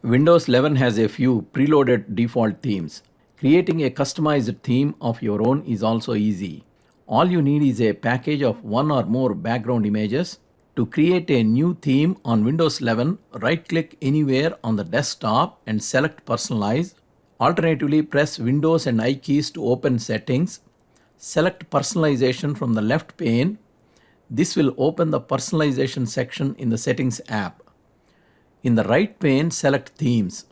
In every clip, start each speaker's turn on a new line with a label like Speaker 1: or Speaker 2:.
Speaker 1: Windows 11 has a few preloaded default themes. Creating a customized theme of your own is also easy. All you need is a package of one or more background images. To create a new theme on Windows 11, right-click anywhere on the desktop and select Personalize. Alternatively, press Windows and I keys to open Settings. Select Personalization from the left pane. This will open the Personalization section in the Settings app. In the right pane, select Themes.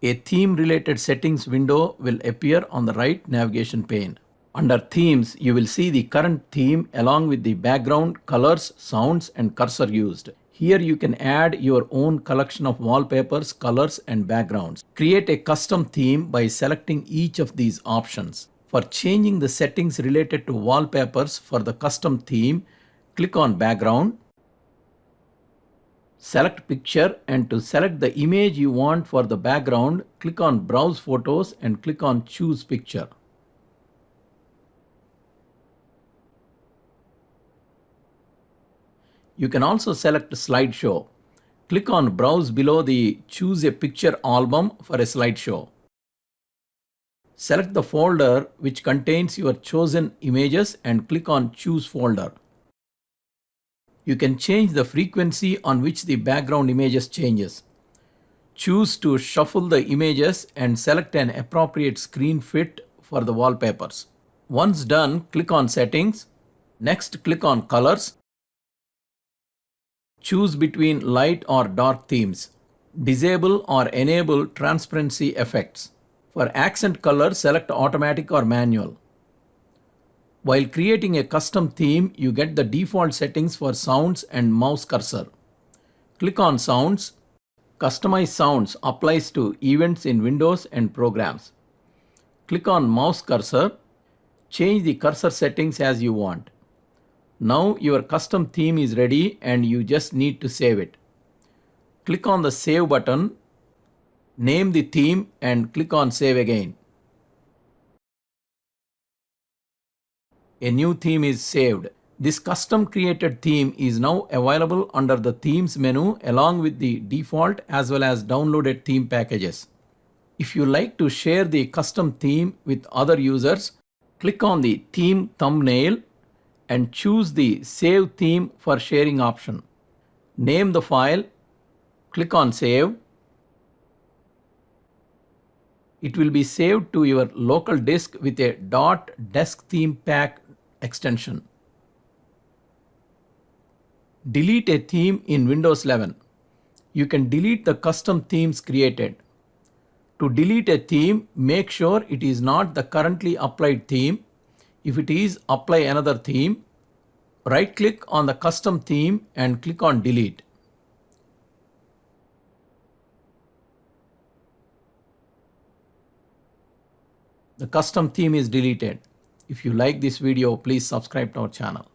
Speaker 1: A theme-related settings window will appear on the right navigation pane. Under Themes, you will see the current theme along with the background, colors, sounds, and cursor used. Here you can add your own collection of wallpapers, colors, and backgrounds. Create a custom theme by selecting each of these options. For changing the settings related to wallpapers for the custom theme, click on Background. Select Picture, and to select the image you want for the background, click on Browse Photos and click on Choose Picture. You can also select Slideshow. Click on Browse below the Choose a Picture album for a slideshow. Select the folder which contains your chosen images and click on Choose Folder. You can change the frequency on which the background images changes. Choose to shuffle the images and select an appropriate screen fit for the wallpapers. Once done, click on Settings. Next, click on Colors. Choose between light or dark themes. Disable or enable transparency effects. For accent color, select Automatic or Manual. While creating a custom theme, you get the default settings for sounds and mouse cursor. Click on Sounds. Customize sounds applies to events in Windows and programs. Click on Mouse cursor. Change the cursor settings as you want. Now your custom theme is ready and you just need to save it. Click on the Save button. Name the theme and click on Save again. A new theme is saved. This custom created theme is now available under the Themes menu along with the default as well as downloaded theme packages. If you like to share the custom theme with other users, click on the theme thumbnail and choose the Save Theme for Sharing option. Name the file, click on Save. It will be saved to your local disk with a .desk theme pack extension. Delete a theme in Windows 11. You can delete the custom themes created. To delete a theme, make sure it is not the currently applied theme. If it is, apply another theme. Right-click on the custom theme and click on Delete. The custom theme is deleted. If you like this video, please subscribe to our channel.